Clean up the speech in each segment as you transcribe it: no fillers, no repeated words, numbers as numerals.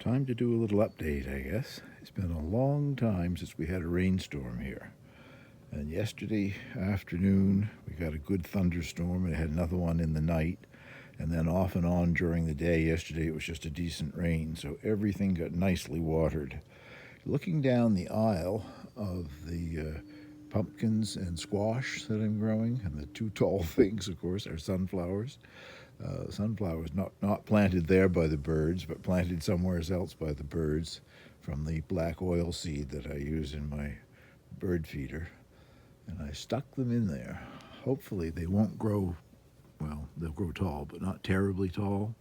Time to do a little update, I guess. It's been a long time since we had a rainstorm here. And yesterday afternoon, we got a good thunderstorm and had another one in the night. And then off and on during the day, yesterday it was just a decent rain, so everything got nicely watered. Looking down the aisle of the pumpkins and squash that I'm growing, and the two tall things, of course, are sunflowers. Sunflowers not planted there by the birds, but planted somewhere else by the birds from the black oil seed that I use in my bird feeder. And I stuck them in there. Hopefully they won't grow, well, they'll grow tall, but not terribly tall.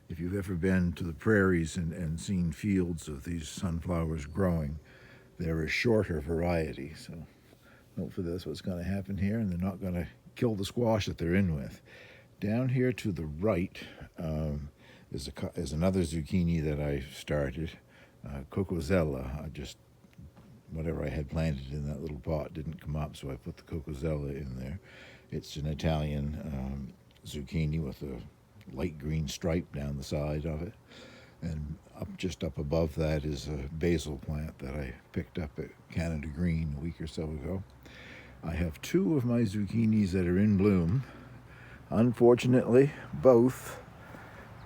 If you've ever been to the prairies and seen fields of these sunflowers growing, they're a shorter variety. So hopefully that's what's going to happen here, and they're not going to kill the squash that they're in with. Down here to the right is another zucchini that I started, Cocosella. Whatever I had planted in that little pot didn't come up, so I put the Cocosella in there. It's an Italian zucchini with a light green stripe down the side of it. And just up above that is a basil plant that I picked up at Canada Green a week or so ago. I have two of my zucchinis that are in bloom. Unfortunately, both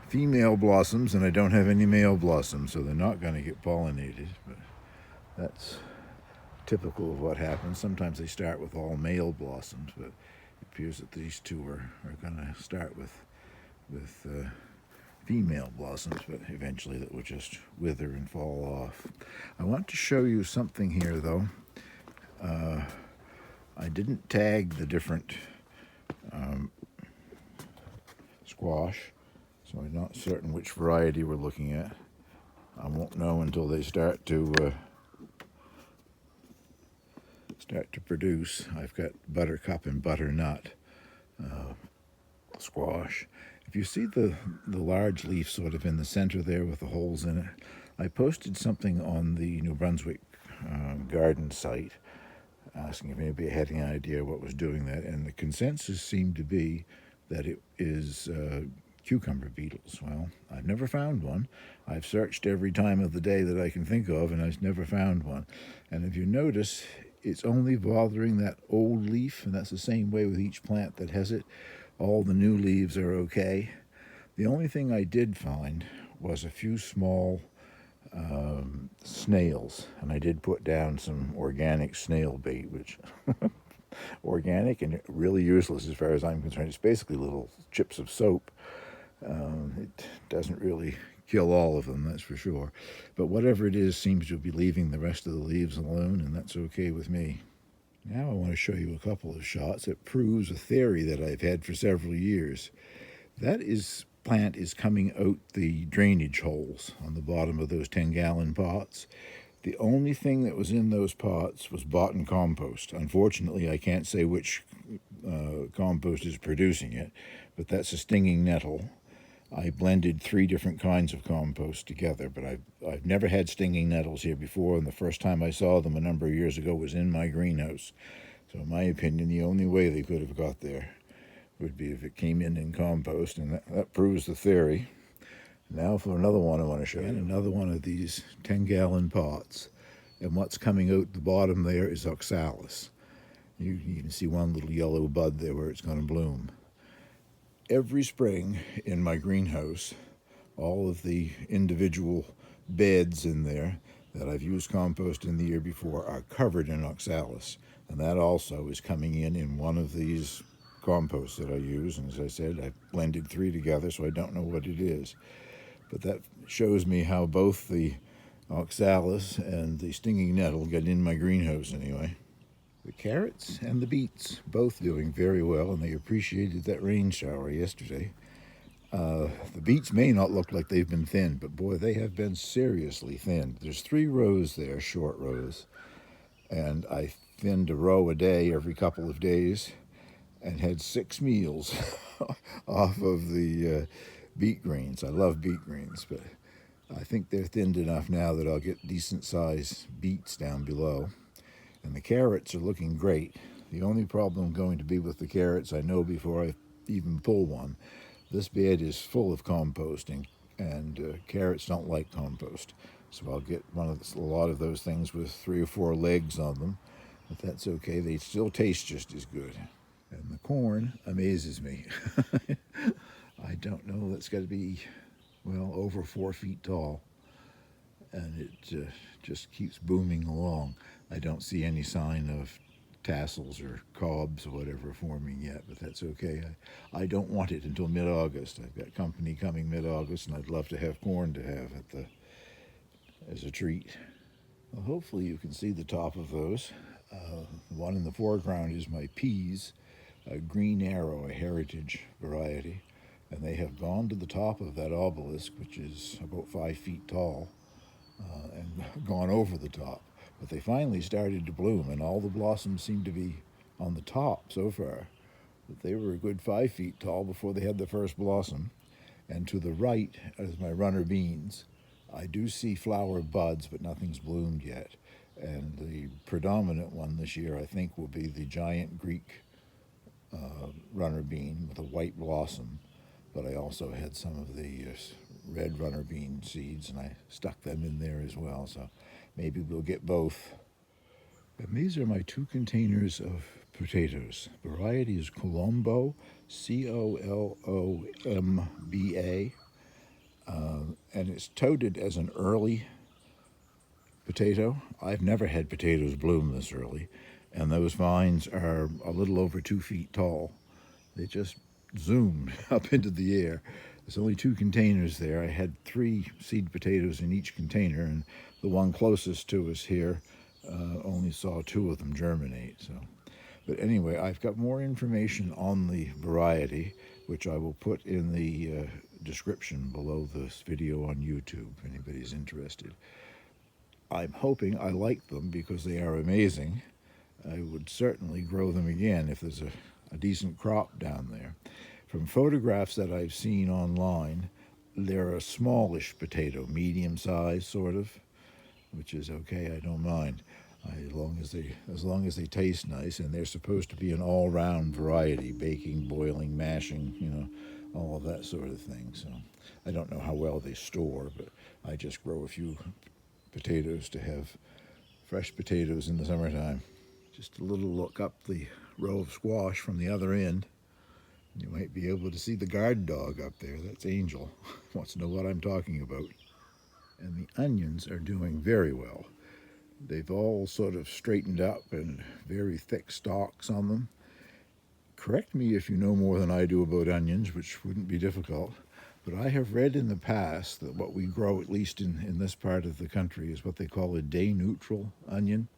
female blossoms, and I don't have any male blossoms, so they're not going to get pollinated, but that's typical of what happens. Sometimes they start with all male blossoms, but it appears that these two are going to start with female blossoms, but eventually that will just wither and fall off. I want to show you something here, though. I didn't tag the different squash, so I'm not certain which variety we're looking at. I won't know until they start to produce. I've got buttercup and butternut squash. If you see the large leaf sort of in the center there with the holes in it, I posted something on the New Brunswick garden site asking if anybody had any idea what was doing that, and the consensus seemed to be that it is cucumber beetles. Well, I've never found one. I've searched every time of the day that I can think of, and I've never found one. And if you notice, it's only bothering that old leaf, and that's the same way with each plant that has it. All the new leaves are okay. The only thing I did find was a few small snails, and I did put down some organic snail bait, which organic and really useless as far as I'm concerned. It's basically little chips of soap. It doesn't really kill all of them, that's for sure. But whatever it is seems to be leaving the rest of the leaves alone, and that's okay with me. Now I want to show you a couple of shots that proves a theory that I've had for several years. That plant is coming out the drainage holes on the bottom of those 10-gallon pots. The only thing that was in those pots was bought-in compost. Unfortunately, I can't say which compost is producing it, but that's a stinging nettle. I blended 3 different kinds of compost together, but I've never had stinging nettles here before, and the first time I saw them a number of years ago was in my greenhouse. So in my opinion, the only way they could have got there would be if it came in compost, and that proves the theory. Now for another one I want to show you. Another one of these 10-gallon pots, and what's coming out the bottom there is oxalis. You can see one little yellow bud there where it's going to bloom. Every spring in my greenhouse, all of the individual beds in there that I've used compost in the year before are covered in oxalis, and that also is coming in one of these composts that I use. And as I said, I've blended 3 together, so I don't know what it is. But that shows me how both the oxalis and the stinging nettle get in my greenhouse anyway. The carrots and the beets both doing very well, and they appreciated that rain shower yesterday. The beets may not look like they've been thinned, but boy, they have been seriously thinned. There's 3 rows there, short rows, and I thinned a row a day every couple of days and had 6 meals off of the beet greens. I love beet greens, but I think they're thinned enough now that I'll get decent-sized beets down below. And the carrots are looking great. The only problem going to be with the carrots, I know before I even pull one, this bed is full of compost, and and carrots don't like compost. So I'll get a lot of those things with 3 or 4 legs on them, but that's okay. They still taste just as good. And the corn amazes me. I don't know, that's got to be, well, over 4 feet tall, and it just keeps booming along. I don't see any sign of tassels or cobs or whatever forming yet, but that's okay. I don't want it until mid-August. I've got company coming mid-August, and I'd love to have corn to have as a treat. Well, hopefully you can see the top of those. The one in the foreground is my peas, a green arrow, a heritage variety, and they have gone to the top of that obelisk, which is about 5 feet tall, and gone over the top. But they finally started to bloom, and all the blossoms seem to be on the top so far. But they were a good 5 feet tall before they had the first blossom. And to the right is my runner beans. I do see flower buds, but nothing's bloomed yet. And the predominant one this year, I think, will be the giant Greek runner bean with a white blossom. But I also had some of the red runner bean seeds, and I stuck them in there as well. So maybe we'll get both. And these are my 2 containers of potatoes. Variety is Colombo, Colomba, and it's touted as an early potato. I've never had potatoes bloom this early, and those vines are a little over 2 feet tall. They just zoomed up into the air. There's only 2 containers there. I had 3 seed potatoes in each container, and the one closest to us here only saw 2 of them germinate. So, but anyway, I've got more information on the variety, which I will put in the description below this video on YouTube if anybody's interested. I'm hoping I like them because they are amazing. I would certainly grow them again if there's a decent crop down there. From photographs that I've seen online, they're a smallish potato, medium size sort of, which is okay. I don't mind, as long as they taste nice, and they're supposed to be an all-round variety: baking, boiling, mashing, all of that sort of thing. So I don't know how well they store, but I just grow a few potatoes to have fresh potatoes in the summertime. Just a little look up the row of squash from the other end. You might be able to see the guard dog up there. That's Angel. Wants to know what I'm talking about. And the onions are doing very well. They've all sort of straightened up and very thick stalks on them. Correct me if you know more than I do about onions, which wouldn't be difficult, but I have read in the past that what we grow, at least in this part of the country, is what they call a day-neutral onion.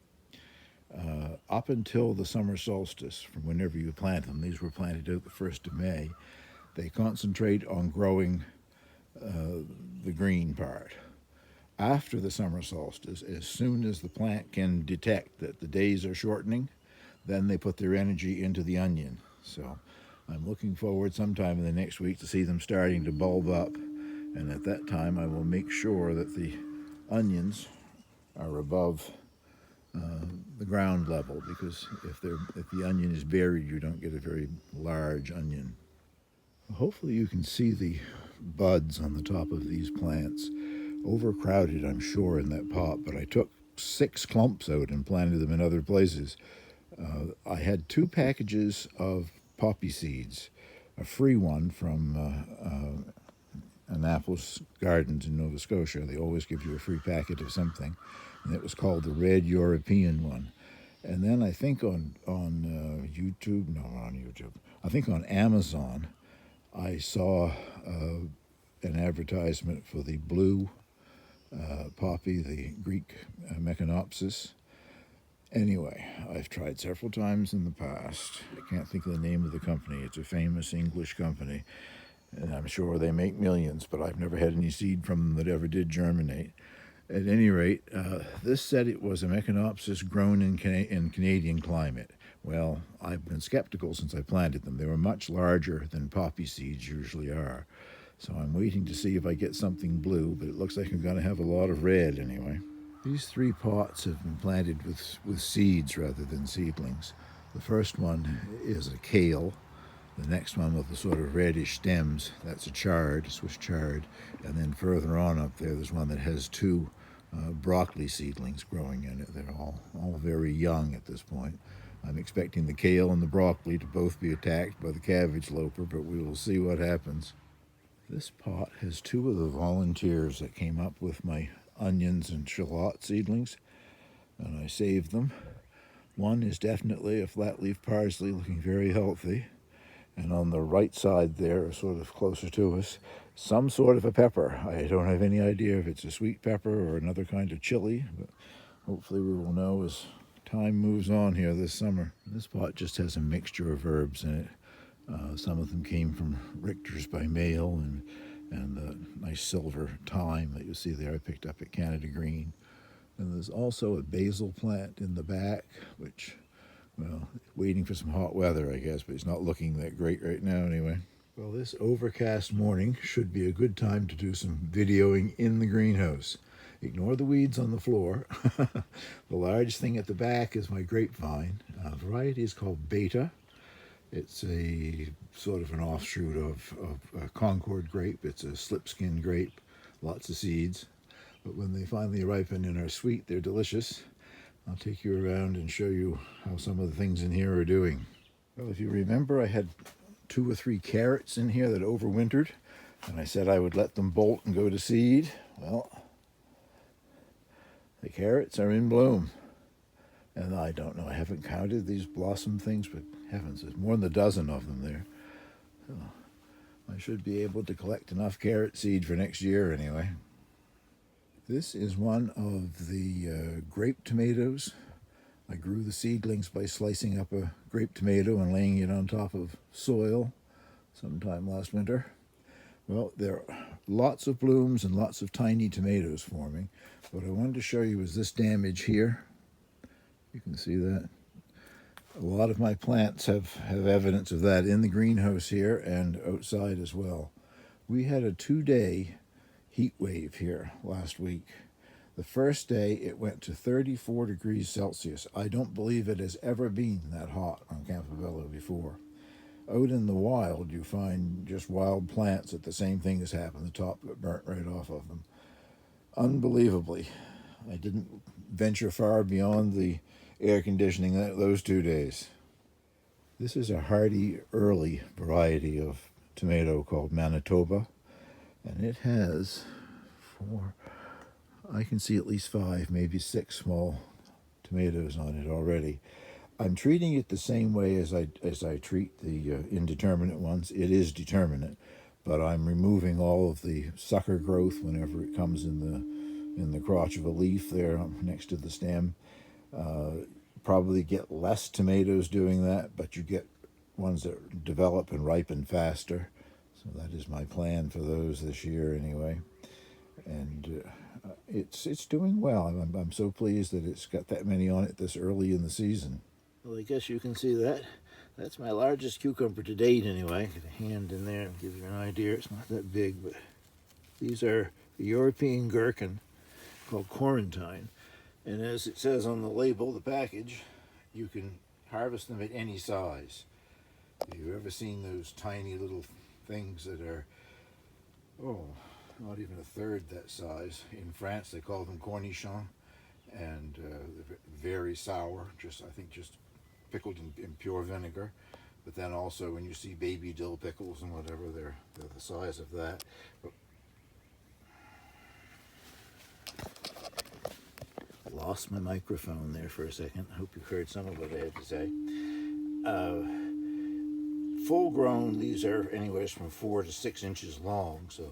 Up until the summer solstice, from whenever you plant them, these were planted out the 1st of May, they concentrate on growing the green part. After the summer solstice, as soon as the plant can detect that the days are shortening, then they put their energy into the onion. So I'm looking forward sometime in the next week to see them starting to bulb up, and at that time I will make sure that the onions are above the ground level, because if the onion is buried, you don't get a very large onion. Hopefully you can see the buds on the top of these plants. Overcrowded, I'm sure, in that pot, but I took 6 clumps out and planted them in other places. I had 2 packages of poppy seeds, a free one from Annapolis Gardens in Nova Scotia. They always give you a free packet of something, and it was called the Red European one. And then I think on YouTube, no, not on YouTube, I think on Amazon, I saw an advertisement for the blue poppy, the Greek Mecanopsis. Anyway, I've tried several times in the past. I can't think of the name of the company. It's a famous English company, and I'm sure they make millions, but I've never had any seed from them that ever did germinate. At any rate, this said it was a Mecanopsis grown in Canadian climate. Well, I've been skeptical since I planted them. They were much larger than poppy seeds usually are. So I'm waiting to see if I get something blue, but it looks like I'm going to have a lot of red anyway. These 3 pots have been planted with seeds rather than seedlings. The first one is a kale. The next one with the sort of reddish stems, that's a chard, Swiss chard. And then further on up there, there's one that has two broccoli seedlings growing in it. They're all very young at this point. I'm expecting the kale and the broccoli to both be attacked by the cabbage loper, but we will see what happens. This pot has two of the volunteers that came up with my onions and shallot seedlings, and I saved them. One is definitely a flat leaf parsley, looking very healthy. And on the right side there, sort of closer to us, some sort of a pepper. I don't have any idea if it's a sweet pepper or another kind of chili, but hopefully we will know as time moves on here this summer. This pot just has a mixture of herbs in it. Some of them came from Richter's by mail, and the nice silver thyme that you see there I picked up at Canada Green. And there's also a basil plant in the back, which, well, waiting for some hot weather, I guess, but it's not looking that great right now anyway. Well, this overcast morning should be a good time to do some videoing in the greenhouse. Ignore the weeds on the floor. The large thing at the back is my grapevine. Variety is called Beta. It's a sort of an offshoot of a Concord grape. It's a slipskin grape, lots of seeds. But when they finally ripen and are sweet, they're delicious. I'll take you around and show you how some of the things in here are doing. Well, if you remember, I had 2 or 3 carrots in here that overwintered, and I said I would let them bolt and go to seed. Well, the carrots are in bloom. And I don't know, I haven't counted these blossom things, but heavens, there's more than a dozen of them there. So I should be able to collect enough carrot seed for next year anyway. This is one of the grape tomatoes. I grew the seedlings by slicing up a grape tomato and laying it on top of soil sometime last winter. Well, there are lots of blooms and lots of tiny tomatoes forming. What I wanted to show you is this damage here. You can see that. A lot of my plants have evidence of that in the greenhouse here and outside as well. We had a 2-day heat wave here last week. The first day it went to 34 degrees Celsius. I don't believe it has ever been that hot on Campobello before. Out in the wild, you find just wild plants that the same thing has happened. The top got burnt right off of them. Unbelievably. I didn't venture far beyond the air conditioning those 2 days. This is a hardy early variety of tomato called Manitoba, and it has I can see at least 5, maybe 6 small tomatoes on it already. I'm treating it the same way as I treat the indeterminate ones. It is determinate, but I'm removing all of the sucker growth whenever it comes in the crotch of a leaf there next to the stem. Probably get less tomatoes doing that, but you get ones that develop and ripen faster. So that is my plan for those this year anyway. And it's doing well. I'm so pleased that it's got that many on it this early in the season. Well, I guess you can see that. That's my largest cucumber to date anyway. Get a hand in there and give you an idea. It's not that big, but these are a European gherkin called Quarantine. And as it says on the label, the package, you can harvest them at any size. If you've ever seen those tiny little things that are, not even a third that size. In France, they call them cornichons, and they're very sour, just pickled in pure vinegar. But then also when you see baby dill pickles and whatever, they're the size of that. But I lost my microphone there for a second. I hope you heard some of what I had to say. Full grown, these are anywhere from 4 to 6 inches long, so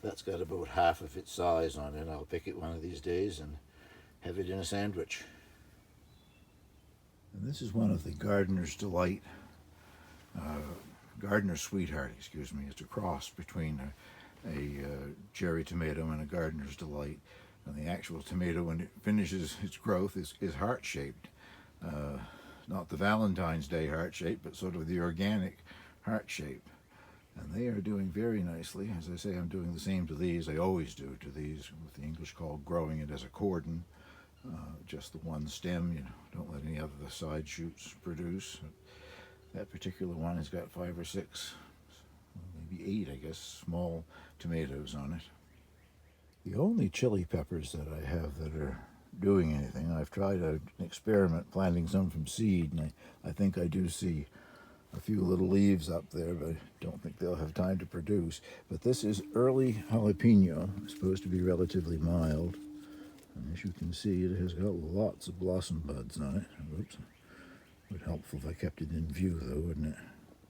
that's got about half of its size on it. I'll pick it one of these days and have it in a sandwich. And this is one of the Gardener's Delight, Gardener's Sweetheart, excuse me. It's a cross between a cherry tomato and a Gardener's Delight. And the actual tomato, when it finishes its growth, is heart-shaped. Not the Valentine's Day heart-shaped, but sort of the organic heart-shape. And they are doing very nicely. As I say, I'm doing the same to these. I always do to these, what the English call growing it as a cordon. Just the one stem, don't let any other side shoots produce. That particular one has got 5 or 6, maybe 8, I guess, small tomatoes on it. The only chili peppers that I have that are doing anything, I've tried an experiment planting some from seed, and I think I do see a few little leaves up there, but I don't think they'll have time to produce. But this is early jalapeno. It's supposed to be relatively mild. And as you can see, it has got lots of blossom buds on it. Whoops. It would be helpful if I kept it in view, though, wouldn't it?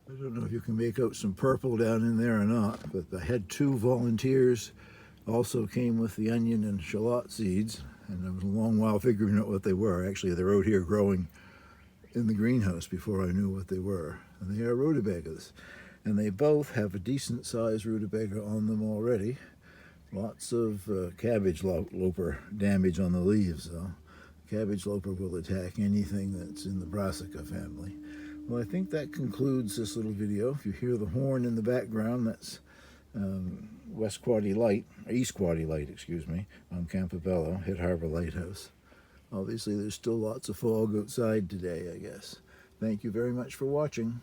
I don't know if you can make out some purple down in there or not, but I had 2 volunteers also came with the onion and shallot seeds, and it was a long while figuring out what they were. Actually, they're out here growing in the greenhouse before I knew what they were. And they are rutabagas. And they both have a decent sized rutabaga on them already. Lots of cabbage loper damage on the leaves, though. Cabbage loper will attack anything that's in the brassica family. Well, I think that concludes this little video. If you hear the horn in the background, that's East Quaddy Light, excuse me, on Campobello, Head Harbor Lighthouse. Obviously, there's still lots of fog outside today, I guess. Thank you very much for watching.